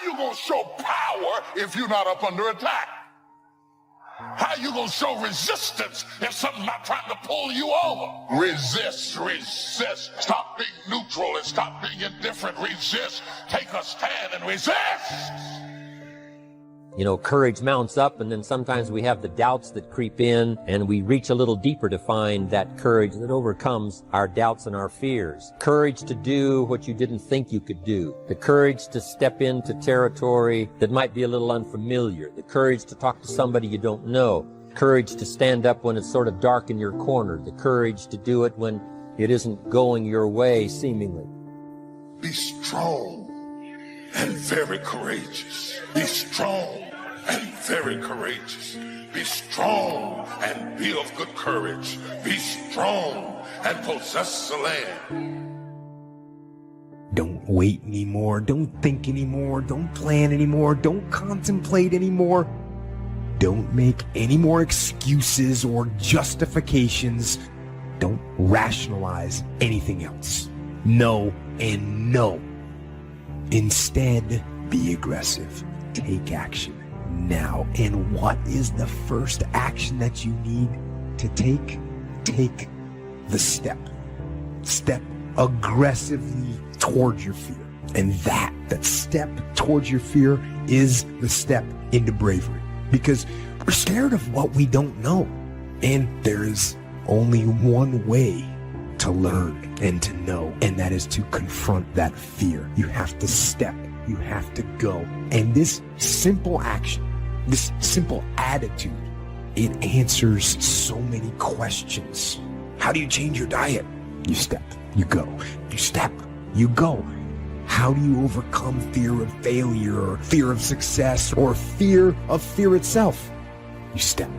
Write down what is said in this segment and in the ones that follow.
you gonna show power if you're not up under attack? How you gonna show resistance if something's not trying to pull you over? Resist, resist. Stop being neutral and stop being indifferent. Resist. Take a stand and resist. You know, courage mounts up, and then sometimes we have the doubts that creep in, and we reach a little deeper to find that courage that overcomes our doubts and our fears. Courage to do what you didn't think you could do. The courage to step into territory that might be a little unfamiliar. The courage to talk to somebody you don't know. Courage to stand up when it's sort of dark in your corner. The courage to do it when it isn't going your way, seemingly. Be strong and very courageous. Be strong and very courageous. Be strong and be of good courage. Be strong and possess the land. Don't wait anymore. Don't think anymore. Don't plan anymore. Don't contemplate anymore. Don't make any more excuses or justifications. Don't rationalize anything else. No and no. Instead, be aggressive. Take action now. And what is the first action that you need to take? Take the step. Step aggressively towards your fear. And that step towards your fear is the step into bravery. Because we're scared of what we don't know. And there is only one way to learn and to know, and that is to confront that fear. You have to step. You have to go. And this simple action, this simple attitude, it answers so many questions. How do you change your diet? You step, you go. You step, you go. How do you overcome fear of failure or fear of success or fear of fear itself? You step.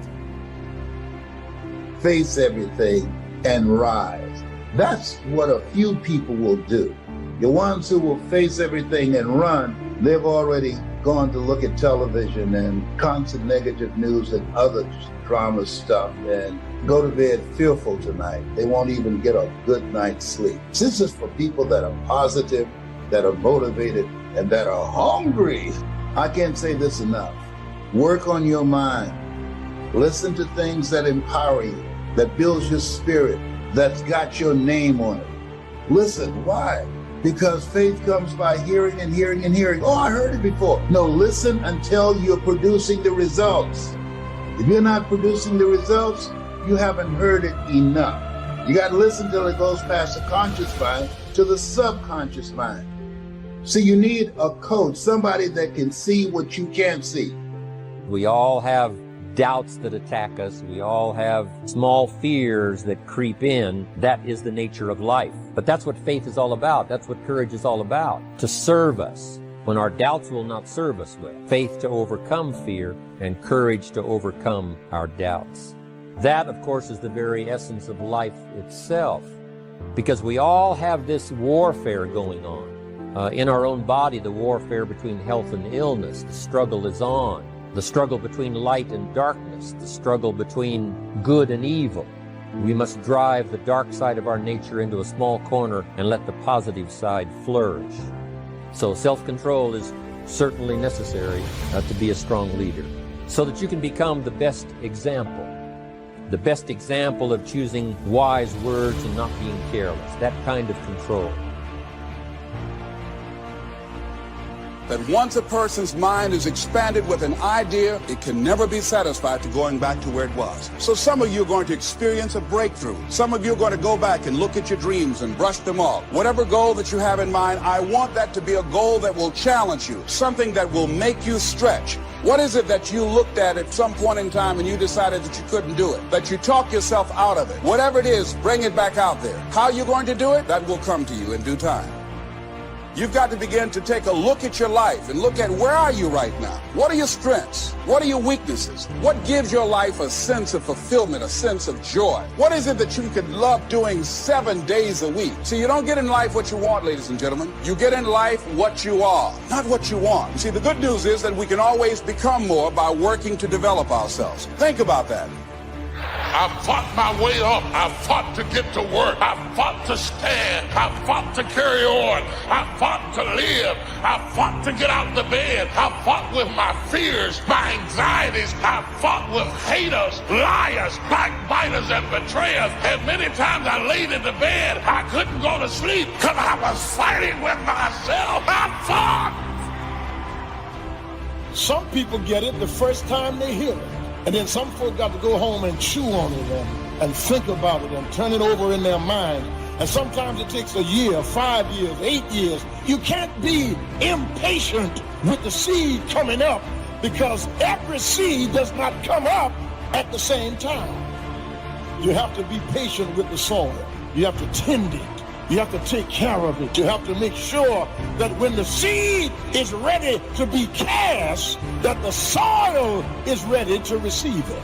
Face everything and rise. That's what a few people will do. The ones who will face everything and run, they've already gone to look at television and constant negative news and other drama stuff and go to bed fearful tonight. They won't even get a good night's sleep. This is for people that are positive, that are motivated, and that are hungry. I can't say this enough. Work on your mind. Listen to things that empower you, that builds your spirit, that's got your name on it. Listen, why? Because faith comes by hearing and hearing and hearing. Oh, I heard it before. No, listen until you're producing the results. If you're not producing the results, you haven't heard it enough. You got to listen till it goes past the conscious mind to the subconscious mind. See, you need a coach, somebody that can see what you can't see. We all have doubts that attack us. We all have small fears that creep in. That is the nature of life. But that's what faith is all about. That's what courage is all about. To serve us when our doubts will not serve us well. Faith to overcome fear and courage to overcome our doubts. That, of course, is the very essence of life itself. Because we all have this warfare going on. In our own body, the warfare between health and illness. The struggle is on. The struggle between light and darkness, the struggle between good and evil. We must drive the dark side of our nature into a small corner and let the positive side flourish. So self-control is certainly necessary to be a strong leader, so that you can become the best example of choosing wise words and not being careless, that kind of control. That once a person's mind is expanded with an idea, it can never be satisfied to going back to where it was. So some of you are going to experience a breakthrough. Some of you are going to go back and look at your dreams and brush them off. Whatever goal that you have in mind, I want that to be a goal that will challenge you, something that will make you stretch. What is it that you looked at some point in time and you decided that you couldn't do it, that you talk yourself out of it? Whatever it is, bring it back out there. How you're going to do it, that will come to you in due time. You've got to begin to take a look at your life and look at where are you right now? What are your strengths? What are your weaknesses? What gives your life a sense of fulfillment, a sense of joy? What is it that you could love doing 7 days a week? See, you don't get in life what you want, ladies and gentlemen. You get in life what you are, not what you want. See, the good news is that we can always become more by working to develop ourselves. Think about that. I fought my way up. I fought to get to work. I fought to stand. I fought to carry on. I fought to live. I fought to get out of the bed. I fought with my fears, my anxieties. I fought with haters, liars, backbiters, and betrayers. And many times I laid in the bed. I couldn't go to sleep because I was fighting with myself. I fought. Some people get it the first time they hear it. And then some folks got to go home and chew on it and think about it and turn it over in their mind. And sometimes it takes a year, 5 years, 8 years. You can't be impatient with the seed coming up because every seed does not come up at the same time. You have to be patient with the soil. You have to tend it. You have to take care of it. You have to make sure that when the seed is ready to be cast, that the soil is ready to receive it.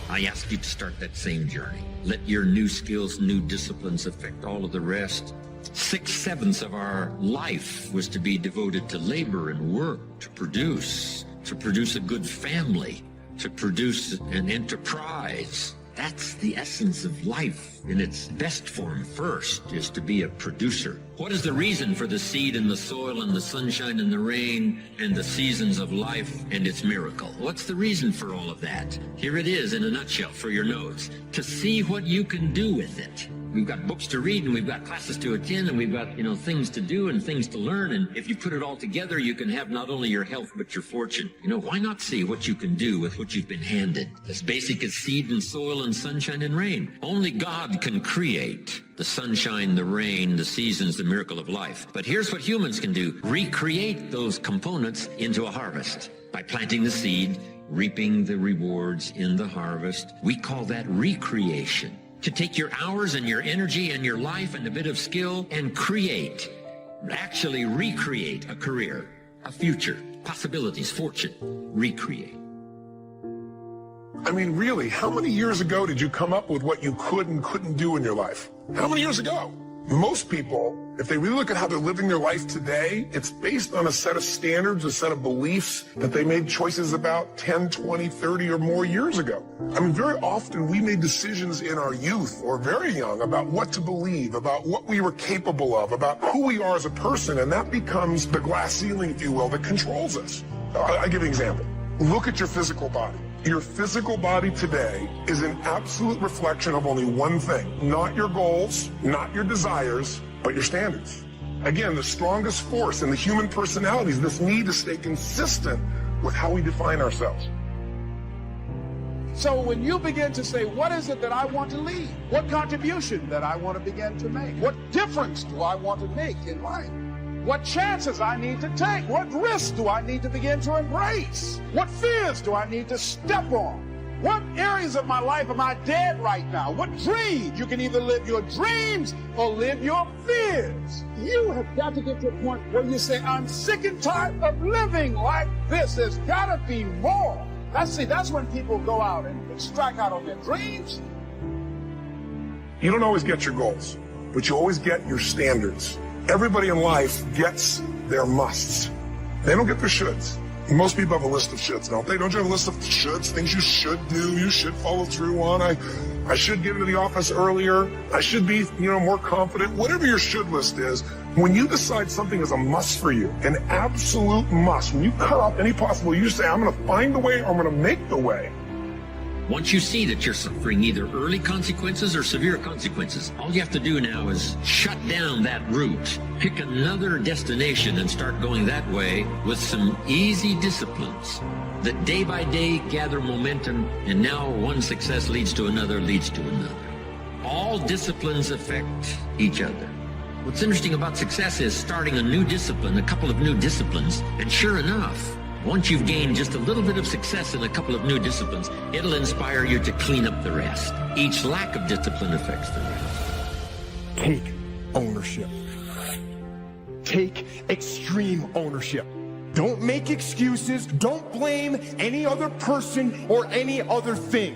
I ask you to start that same journey. Let your new skills, new disciplines affect all of the rest. 6/7 of our life was to be devoted to labor and work, to produce a good family, to produce an enterprise. That's the essence of life in its best form. First is to be a producer. What is the reason for the seed and the soil and the sunshine and the rain and the seasons of life and its miracle? What's the reason for all of that? Here it is in a nutshell for your notes. To see what you can do with it. We've got books to read and we've got classes to attend and we've got, things to do and things to learn. And if you put it all together, you can have not only your health, but your fortune. Why not see what you can do with what you've been handed? As basic as seed and soil and sunshine and rain. Only God can create the sunshine, the rain, the seasons, the miracle of life. But here's what humans can do. Recreate those components into a harvest by planting the seed, reaping the rewards in the harvest. We call that recreation. To take your hours and your energy and your life and a bit of skill and actually recreate a career, a future, possibilities, fortune, recreate. I mean, really, how many years ago did you come up with what you could and couldn't do in your life? How many years ago? Most people, if they really look at how they're living their life today, it's based on a set of standards, a set of beliefs that they made choices about 10, 20, 30 or more years ago. I mean, very often we made decisions in our youth or very young about what to believe, about what we were capable of, about who we are as a person, and that becomes the glass ceiling, if you will, that controls us. I'll give you an example. Look at your physical body. Your physical body today is an absolute reflection of only one thing. Not your goals, not your desires, but your standards. Again, the strongest force in the human personality is this need to stay consistent with how we define ourselves. So when you begin to say, what is it that I want to leave? What contribution that I want to begin to make? What difference do I want to make in life? What chances I need to take? What risks do I need to begin to embrace? What fears do I need to step on? What areas of my life am I dead right now? What dreams? You can either live your dreams or live your fears. You have got to get to a point where you say, I'm sick and tired of living like this. There's got to be more. That's when people go out and strike out on their dreams. You don't always get your goals, but you always get your standards. Everybody in life gets their musts. They don't get their shoulds. Most people have a list of shoulds, don't they? Don't you have a list of shoulds, things you should do, you should follow through on? I should get into the office earlier. I should be, more confident. Whatever your should list is, when you decide something is a must for you, an absolute must, when you cut off any possible, you say, I'm going to find the way, or I'm going to make the way. Once you see that you're suffering either early consequences or severe consequences, all you have to do now is shut down that route, pick another destination and start going that way with some easy disciplines that day by day gather momentum, and now one success leads to another, leads to another. All disciplines affect each other. What's interesting about success is starting a new discipline, a couple of new disciplines, and sure enough, once you've gained just a little bit of success in a couple of new disciplines, it'll inspire you to clean up the rest. Each lack of discipline affects the rest. Take ownership. Take extreme ownership. Don't make excuses. Don't blame any other person or any other thing.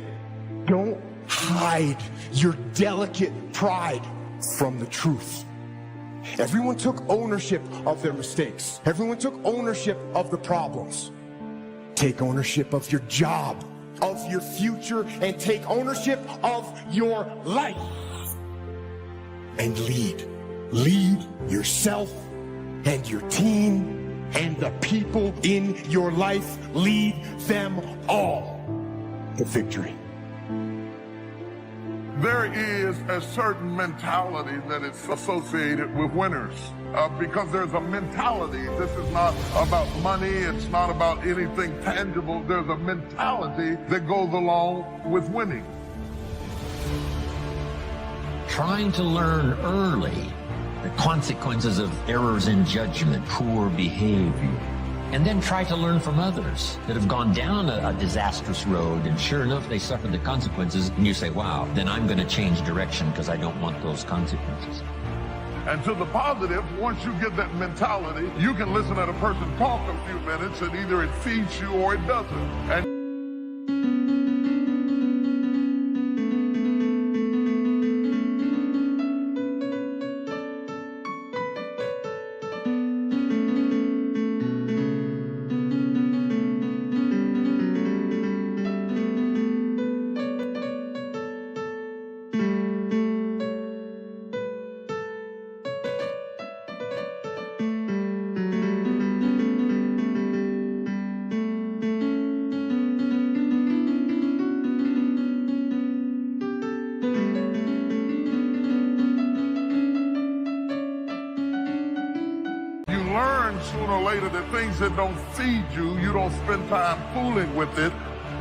Don't hide your delicate pride from the truth. Everyone took ownership of their mistakes. Everyone took ownership of the problems. Take ownership of your job. of your future and take ownership of your life. And lead. Lead yourself and your team and the people in your life. Lead them all to victory. There is a certain mentality that is associated with winners because there's a mentality. This is not about money. It's not about anything tangible. There's a mentality that goes along with winning. Trying to learn early the consequences of errors in judgment, poor behavior, and then try to learn from others that have gone down a disastrous road, and sure enough, they suffered the consequences, and you say, wow, then I'm going to change direction because I don't want those consequences. And to the positive, once you get that mentality, you can listen at a person talk a few minutes, and either it feeds you or it doesn't. And sooner or later, the things that don't feed you, you don't spend time fooling with it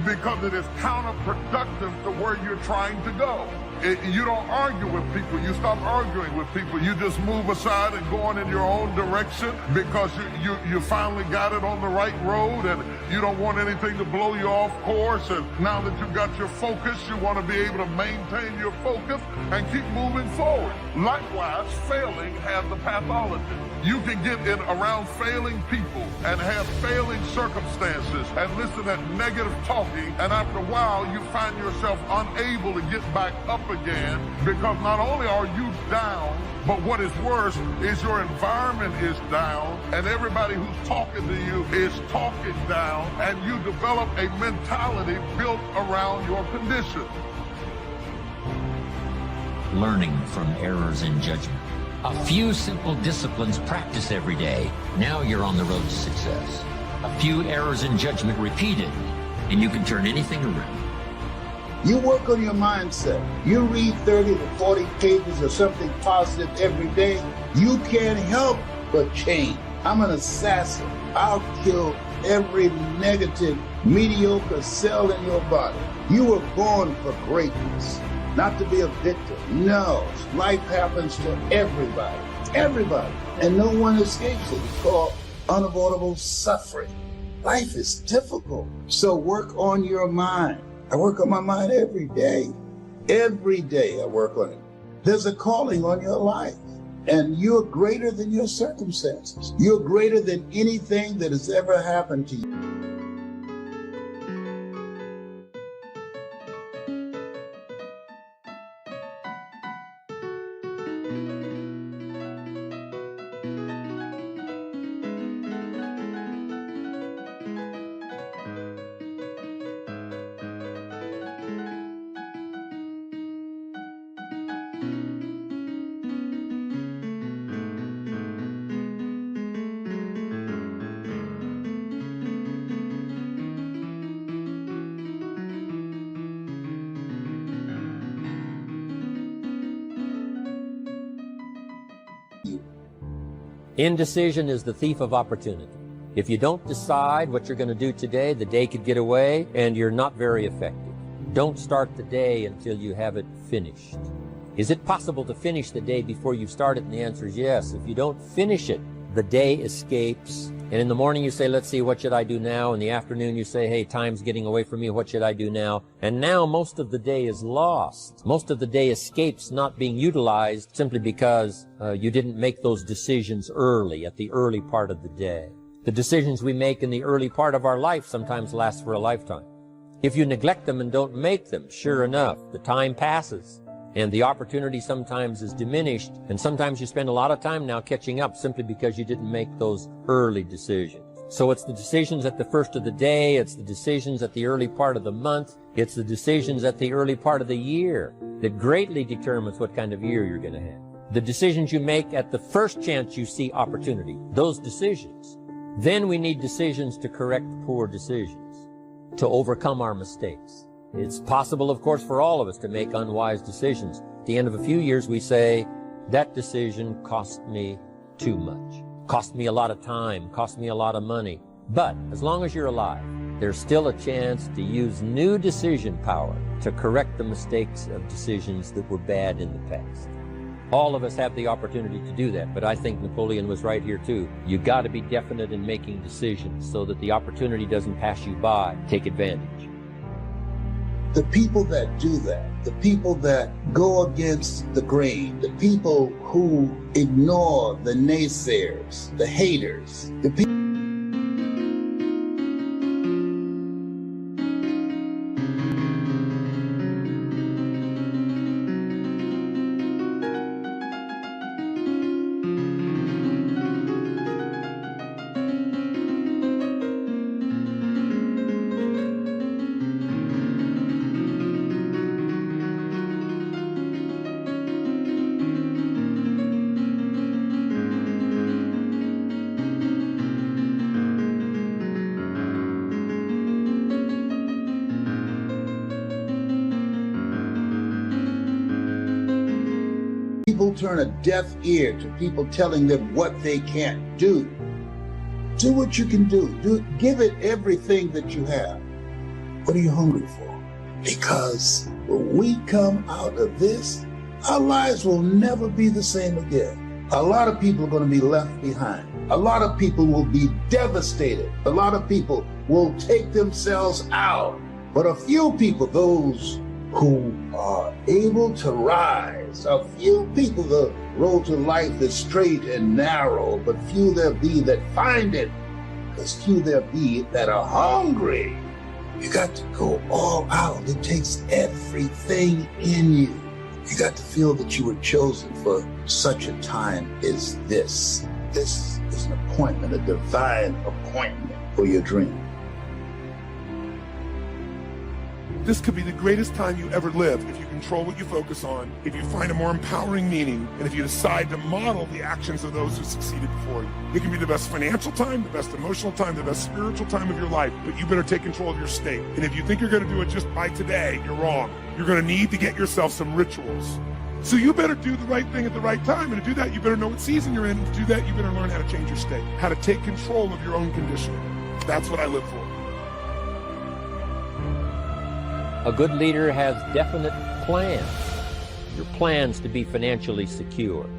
because it is counterproductive to where you're trying to go. You don't argue with people. You stop arguing with people. You just move aside and go on in your own direction because you finally got it on the right road, and you don't want anything to blow you off course. And now that you've got your focus, you want to be able to maintain your focus and keep moving forward. Likewise, failing has the pathology. You can get in around failing people and have failing circumstances and listen at negative talking, and after a while you find yourself unable to get back up again because not only are you down, but what is worse is your environment is down, and everybody who's talking to you is talking down, and you develop a mentality built around your condition. Learning from errors in judgment. A few simple disciplines practiced every day. Now you're on the road to success. A few errors in judgment repeated, and you can turn anything around. You work on your mindset. You read 30 to 40 pages of something positive every day. You can't help but change. I'm an assassin. I'll kill every negative, mediocre cell in your body. You were born for greatness, not to be a victim. No, life happens to everybody. Everybody. And no one escapes it. It's called unavoidable suffering. Life is difficult. So work on your mind. I work on my mind every day. Every day I work on it. There's a calling on your life, and you're greater than your circumstances. You're greater than anything that has ever happened to you. Indecision is the thief of opportunity. If you don't decide what you're going to do today, the day could get away and you're not very effective. Don't start the day until you have it finished. Is it possible to finish the day before you start it? And the answer is yes. If you don't finish it, the day escapes. And in the morning you say, let's see, what should I do now? In the afternoon you say, hey, time's getting away from me, what should I do now? And now most of the day is lost. Most of the day escapes not being utilized simply because you didn't make those decisions early, at the early part of the day. The decisions we make in the early part of our life sometimes last for a lifetime. If you neglect them and don't make them, sure enough, the time passes. And the opportunity sometimes is diminished, and sometimes you spend a lot of time now catching up simply because you didn't make those early decisions. So it's the decisions at the first of the day, it's the decisions at the early part of the month, it's the decisions at the early part of the year that greatly determines what kind of year you're going to have. The decisions you make at the first chance you see opportunity, those decisions. Then we need decisions to correct poor decisions, to overcome our mistakes. It's possible, of course, for all of us to make unwise decisions. At the end of a few years, we say, that decision cost me too much. Cost me a lot of time, cost me a lot of money. But as long as you're alive, there's still a chance to use new decision power to correct the mistakes of decisions that were bad in the past. All of us have the opportunity to do that, but I think Napoleon was right here too. You got to be definite in making decisions so that the opportunity doesn't pass you by. Take advantage. The people that do that, the people that go against the grain, the people who ignore the naysayers, the haters, the people turn a deaf ear to people telling them what they can't do. Do what you can do. Give it everything that you have. What are you hungry for? Because when we come out of this, our lives will never be the same again. A lot of people are going to be left behind. A lot of people will be devastated. A lot of people will take themselves out. But a few people, those who are able to rise, a few people, the road to life is straight and narrow, but few there be that find it, because few there be that are hungry. You got to go all out. It takes everything in you. You got to feel that you were chosen for such a time as this. This is an appointment, a divine appointment for your dream. This could be the greatest time you ever live if you control what you focus on, if you find a more empowering meaning, and if you decide to model the actions of those who succeeded before you. It can be the best financial time, the best emotional time, the best spiritual time of your life, but you better take control of your state. And if you think you're going to do it just by today, you're wrong. You're going to need to get yourself some rituals. So you better do the right thing at the right time, and to do that, you better know what season you're in, and to do that, you better learn how to change your state, how to take control of your own conditioning. That's what I live for. A good leader has definite plans. Your plans to be financially secure.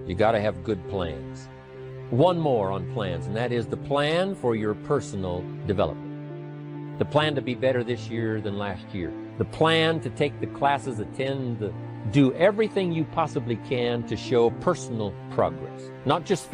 You got to have good plans. One more on plans, and that is the plan for your personal development. The plan to be better this year than last year. The plan to take the classes, do everything you possibly can to show personal progress. Not just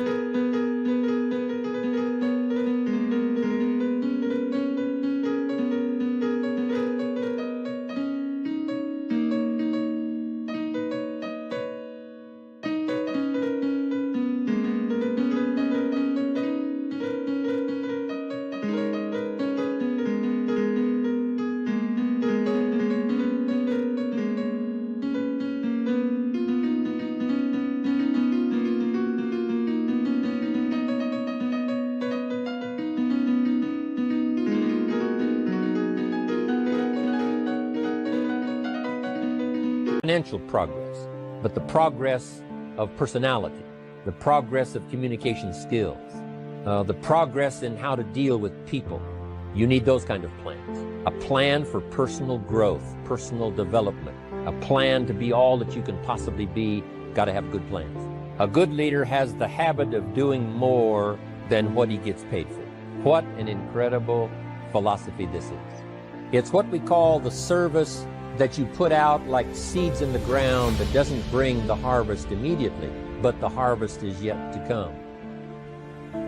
financial progress, but the progress of personality, the progress of communication skills, the progress in how to deal with people. You need those kind of plans. A plan for personal growth, personal development, a plan to be all that you can possibly be. Got to have good plans. A good leader has the habit of doing more than what he gets paid for. What an incredible philosophy this is. It's what we call the service that you put out like seeds in the ground that doesn't bring the harvest immediately, but the harvest is yet to come.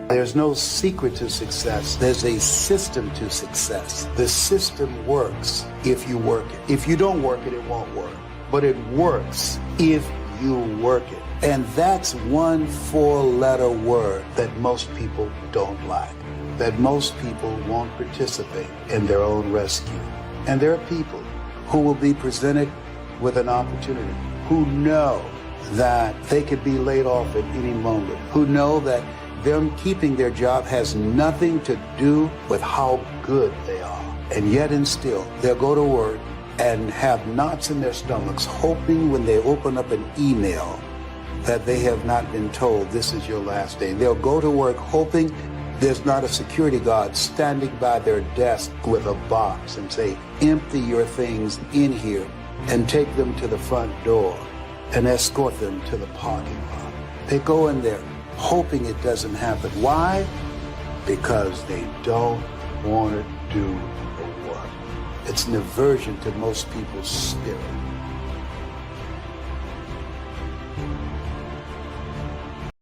There's no secret to success. There's a system to success. The system works if you work it. If you don't work it, it won't work. But it works if you work it. And that's one 4-letter word that most people don't like. that most people won't participate in their own rescue. And there are people who will be presented with an opportunity, who know that they could be laid off at any moment, who know that them keeping their job has nothing to do with how good they are. And yet and still, they'll go to work and have knots in their stomachs, hoping when they open up an email that they have not been told this is your last day. They'll go to work hoping there's not a security guard standing by their desk with a box and say, empty your things in here and take them to the front door and escort them to the parking lot. They go in there hoping it doesn't happen. Why? Because they don't want to do the work. It's an aversion to most people's spirit.